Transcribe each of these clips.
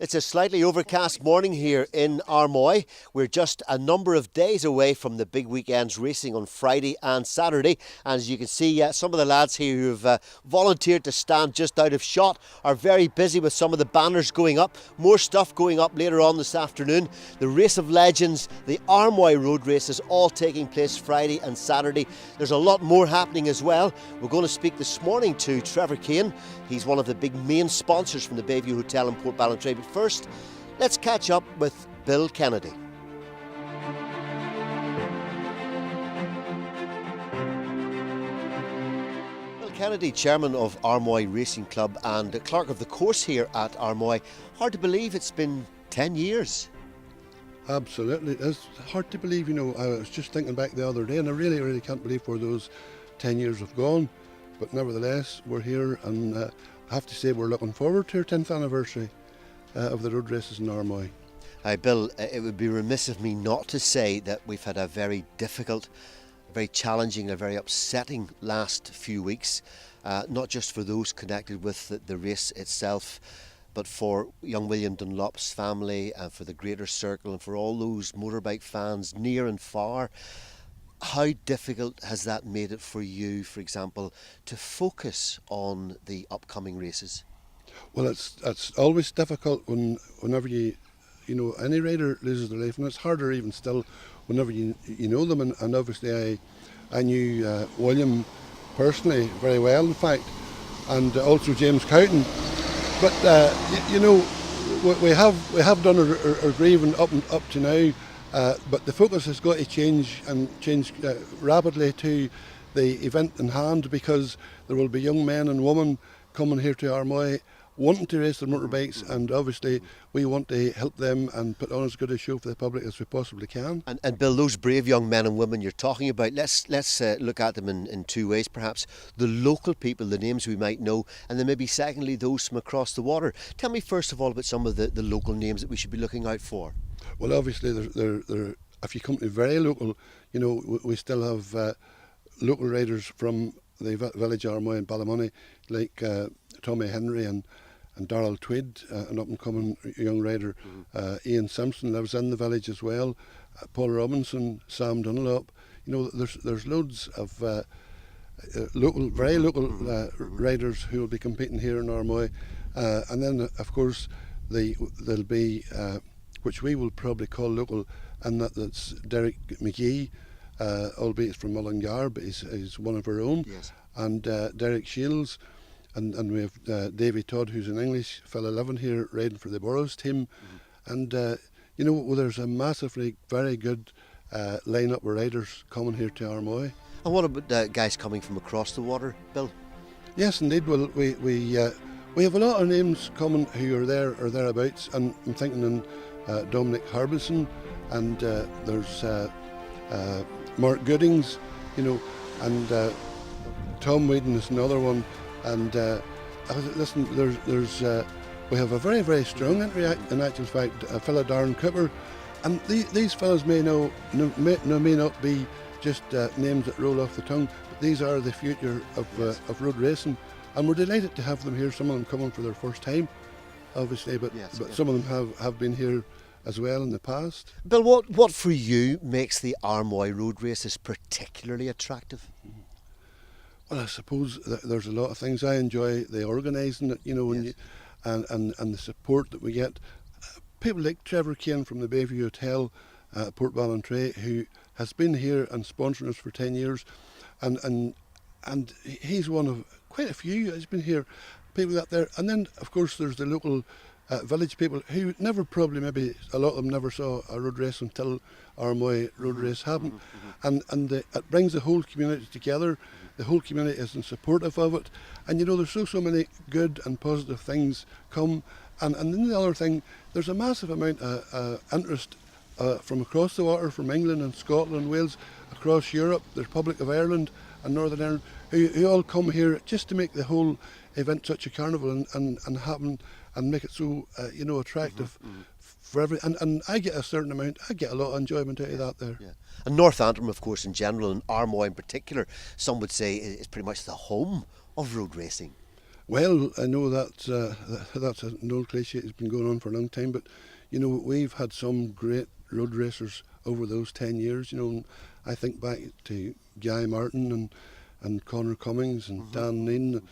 It's a slightly overcast morning here in Armoy. We're just a number of days away from the big weekend's racing on Friday and Saturday. And as you can see, some of the lads here who've volunteered to stand just out of shot are very busy with some of the banners going up. More stuff going up later on this afternoon. The Race of Legends, the Armoy Road Race is all taking place Friday and Saturday. There's a lot more happening as well. We're going to speak this morning to Trevor Kane. He's one of the big main sponsors from the Bayview Hotel in Port Ballantrae. But first, let's catch up with Bill Kennedy. Bill Kennedy, chairman of Armoy Racing Club and clerk of the course here at Armoy. Hard to believe it's been 10 years. Absolutely. It's hard to believe, I was just thinking back the other day and I really can't believe where those 10 years have gone. But nevertheless, we're here and I have to say we're looking forward to our 10th anniversary of the road races in Armoy. Hi Bill, it would be remiss of me not to say that we've had a very difficult, very challenging, a very upsetting last few weeks, not just for those connected with the race itself, but for young William Dunlop's family and for the greater circle and for all those motorbike fans near and far. How difficult has that made it for you, for example, to focus on the upcoming races? Well, it's always difficult whenever any rider loses their life, and it's harder even still whenever you know them. And obviously, I knew William personally very well, in fact, and also James Cowton. But we have done our grieving up to now. But the focus has got to change rapidly to the event in hand, because there will be young men and women coming here to Armoy wanting to race their motorbikes, and obviously we want to help them and put on as good a show for the public as we possibly can. And Bill, those brave young men and women you're talking about, let's look at them in two ways perhaps. The local people, the names we might know, and then maybe secondly those from across the water. Tell me first of all about some of the local names that we should be looking out for. Well, obviously, if you come to very local, we still have local riders from the village Armoy and Ballymoney, like Tommy Henry and Darrell Tweed, an up-and-coming young rider. Ian Simpson lives in the village as well. Paul Robinson, Sam Dunlop. There's loads of very local riders who will be competing here in Armoy. And then, of course, there'll be, which we will probably call local, and that's Derek McGee, albeit from Mullingar, but he's one of our own. Yes. And Derek Shields. And we have Davy Todd, who's an English fella living here, riding for the Burrows team. And, there's a massively very good line-up of riders coming here to Armoy. And what about guys coming from across the water, Bill? Yes, indeed. Well, we have a lot of names coming who are there or thereabouts. And I'm thinking in Dominic Harbison, and there's Mark Goodings, and Tom Whedon is another one. And listen, we have a very strong entry in actual fact, a fella Darren Cooper, and these fellas may not be just names that roll off the tongue, but these are the future of road racing, and we're delighted to have them here. Some of them coming for their first time, obviously, but some of them have been here as well in the past. Bill, what for you makes the Armoy road races particularly attractive? Well, I suppose there's a lot of things. I enjoy the organising it, Yes. and the support that we get. People like Trevor Kane from the Bayview Hotel, Port Ballantrae, who has been here and sponsoring us for 10 years, and he's one of quite a few. He's been here, people out there, and then of course there's the local village people who never probably, maybe a lot of them never saw a road race until Armoy road race happened, and it brings the whole community together. The whole community is supportive of it, and there's so many good and positive things come. And then the other thing, there's a massive amount of interest from across the water, from England and Scotland and Wales, across Europe, the Republic of Ireland and Northern Ireland, who all come here just to make the whole event such a carnival and happen and make it so attractive for every. And I get a certain amount. I get a lot of enjoyment out of that there. Yeah. And North Antrim, of course, in general, and Armoy in particular, some would say is pretty much the home of road racing. Well, I know that that's an old cliche. It's been going on for a long time, but you know we've had some great road racers over those 10 years. You know, and I think back to Guy Martin and Conor Cummings and Dan Neen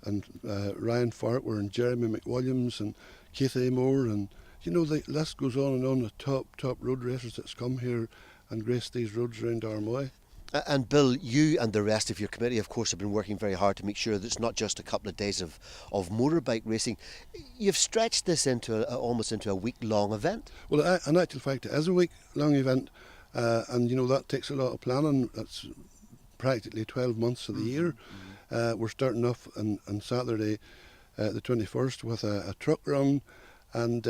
and Ryan Farquhar and Jeremy McWilliams and Keith Moore, and you know the list goes on and on. The top road racers that's come here and graced these roads around Armoy. And Bill, you and the rest of your committee, of course, have been working very hard to make sure that it's not just a couple of days of motorbike racing. You've stretched this into almost into a week-long event. Well, in actual fact, it is a week-long event, and you know that takes a lot of planning. That's practically 12 months of the year. We're starting off on Saturday, the 21st, with a truck run and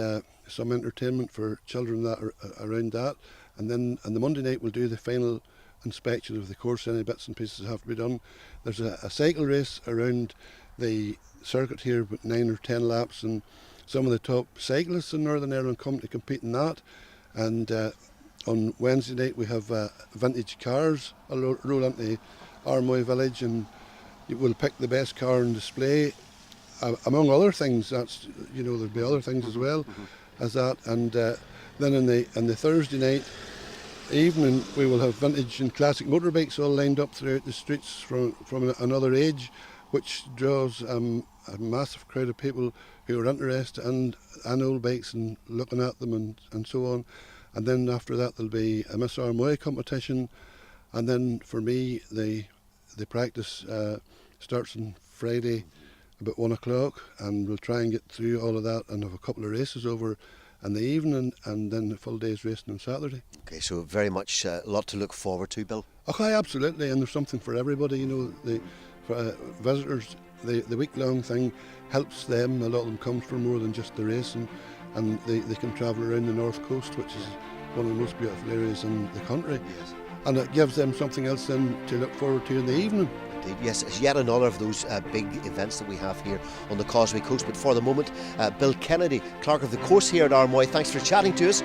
some entertainment for children that are around that, and then on the Monday night we'll do the final inspection of the course. Any bits and pieces have to be done. There's a cycle race around the circuit here with 9 or 10 laps, and some of the top cyclists in Northern Ireland come to compete in that. And on Wednesday night we have vintage cars. I'll roll into Armoy village and we'll pick the best car on display, among other things. That's, you know, there'll be other things as well as that. And then on the Thursday night evening we will have vintage and classic motorbikes all lined up throughout the streets from another age, which draws a massive crowd of people who are interested in old bikes and looking at them and so on. And then after that there'll be a Miss Armoy competition, and then for me the practice starts on Friday about 1 o'clock, and we'll try and get through all of that and have a couple of races over in the evening, and then the full day's racing on Saturday. Okay, so very much a lot to look forward to, Bill. Okay, absolutely, and there's something for everybody. You know, for visitors, the week-long thing helps them. A lot of them come for more than just the racing, and they can travel around the north coast, which is one of the most beautiful areas in the country. Yes. And it gives them something else then to look forward to in the evening. Yes, it's yet another of those big events that we have here on the Causeway Coast. But for the moment, Bill Kennedy, clerk of the course here at Armoy, thanks for chatting to us.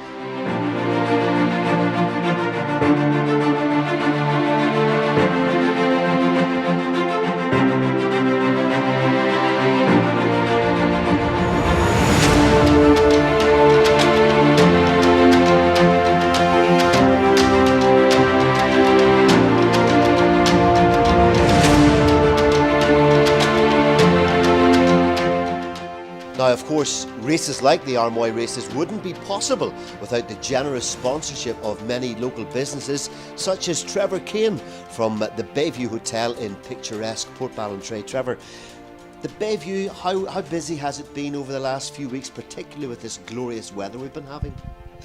Now, of course, races like the Armoy races wouldn't be possible without the generous sponsorship of many local businesses, such as Trevor Kane from the Bayview Hotel in picturesque Portballontray. Trevor, the Bayview, how busy has it been over the last few weeks, particularly with this glorious weather we've been having?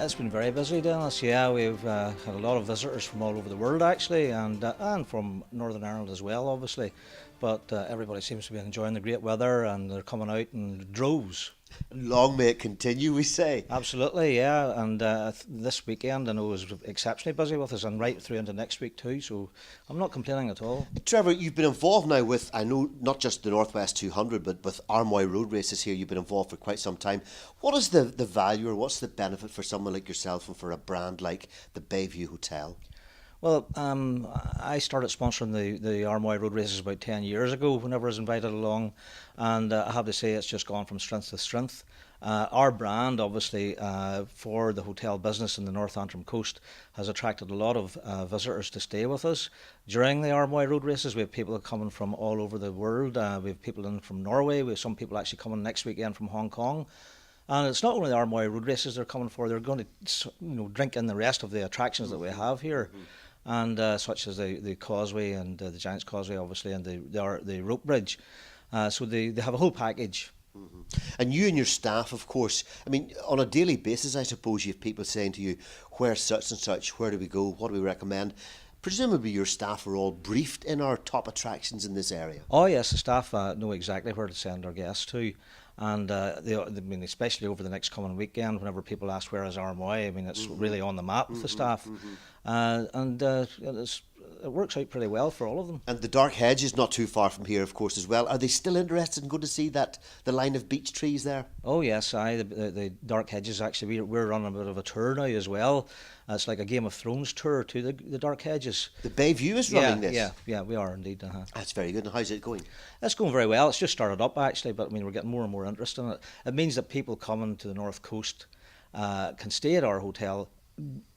It's been very busy, Dennis. Yeah, we've had a lot of visitors from all over the world, actually, and from Northern Ireland as well, obviously. But everybody seems to be enjoying the great weather, and they're coming out in droves. Long may it continue, we say. Absolutely, yeah. And this weekend, I know, is exceptionally busy with us, and right through into next week too. So I'm not complaining at all. Trevor, you've been involved now with, I know, not just the Northwest 200, but with Armoy road races here. You've been involved for quite some time. What is the value, or what's the benefit for someone like yourself and for a brand like the Bayview Hotel? Well, I started sponsoring the Armoy road races about 10 years ago whenever I was invited along, and I have to say it's just gone from strength to strength. Our brand, obviously, for the hotel business in the North Antrim coast has attracted a lot of visitors to stay with us. During the Armoy road races, we have people coming from all over the world. We have people in from Norway. We have some people actually coming next weekend from Hong Kong. And it's not only the Armoy road races they're coming for, they're going to drink in the rest of the attractions that we have here. And such as the Causeway and the Giant's Causeway, obviously, and the rope bridge. So they have a whole package. Mm-hmm. And you and your staff, of course, I mean, on a daily basis, I suppose you have people saying to you, where's such and such, where do we go, what do we recommend? Presumably your staff are all briefed in our top attractions in this area. Oh yes, the staff know exactly where to send our guests to. And I mean, especially over the next coming weekend, whenever people ask where is Armoy, I mean, it's really on the map with the staff. And it's it works out pretty well for all of them. And the Dark Hedge is not too far from here, of course, as well. Are they still interested in going to see the line of beech trees there? Oh yes, the Dark Hedges, actually we're running a bit of a tour now as well. It's like a Game of Thrones tour to the Dark Hedges. The Bayview is running this? Yeah, we are indeed. That's very good. And how's it going? It's going very well. It's just started up actually, but I mean we're getting more and more interest in it. It means that people coming to the North Coast can stay at our hotel,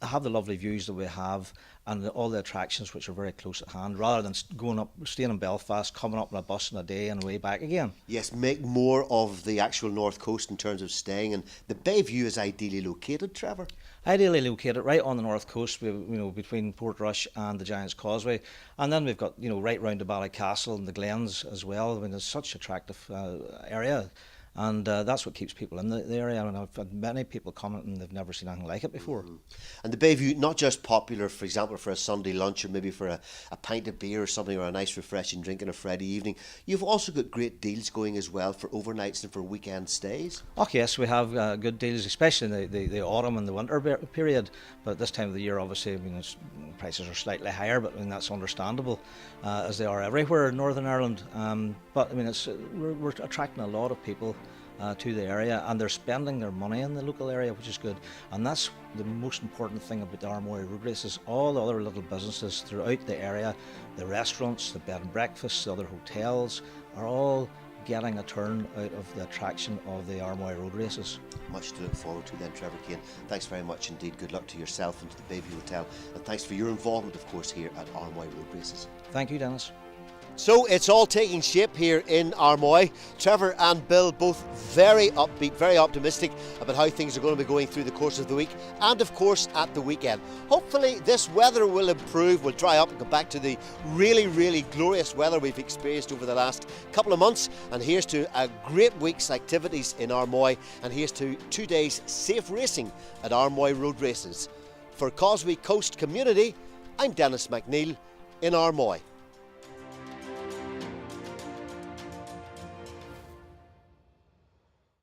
have the lovely views that we have, and all the attractions which are very close at hand, rather than staying in Belfast, coming up on a bus in a day and away back again. Yes, make more of the actual North Coast in terms of staying, and the Bayview is ideally located, Trevor. Ideally located right on the North Coast, between Portrush and the Giant's Causeway, and then we've got right round to Ballycastle and the Glens as well. I mean, it's such an attractive area. And that's what keeps people in the area. I mean, I've had many people comment and they've never seen anything like it before. And the Bayview, not just popular, for example, for a Sunday lunch or maybe for a pint of beer or something, or a nice refreshing drink on a Friday evening. You've also got great deals going as well for overnights and for weekend stays. Oh yes, we have good deals, especially in the autumn and the winter period. But this time of the year, obviously, I mean, prices are slightly higher, but I mean, that's understandable, as they are everywhere in Northern Ireland. But I mean, we're attracting a lot of people to the area, and they're spending their money in the local area, which is good. And that's the most important thing about the Armoy road races. All the other little businesses throughout the area, the restaurants, the bed and breakfasts, the other hotels, are all getting a turn out of the attraction of the Armoy road races. Much to look forward to then, Trevor Kane. Thanks very much indeed. Good luck to yourself and to the Bayview Hotel, and thanks for your involvement, of course, here at Armoy road races. Thank you, Dennis. So it's all taking shape here in Armoy. Trevor and Bill both very upbeat, very optimistic about how things are going to be going through the course of the week and of course at the weekend. Hopefully this weather will improve, will dry up and go back to the really, really glorious weather we've experienced over the last couple of months. And here's to a great week's activities in Armoy, and here's to 2 days safe racing at Armoy Road Races. For Causeway Coast Community, I'm Denis McNeill in Armoy.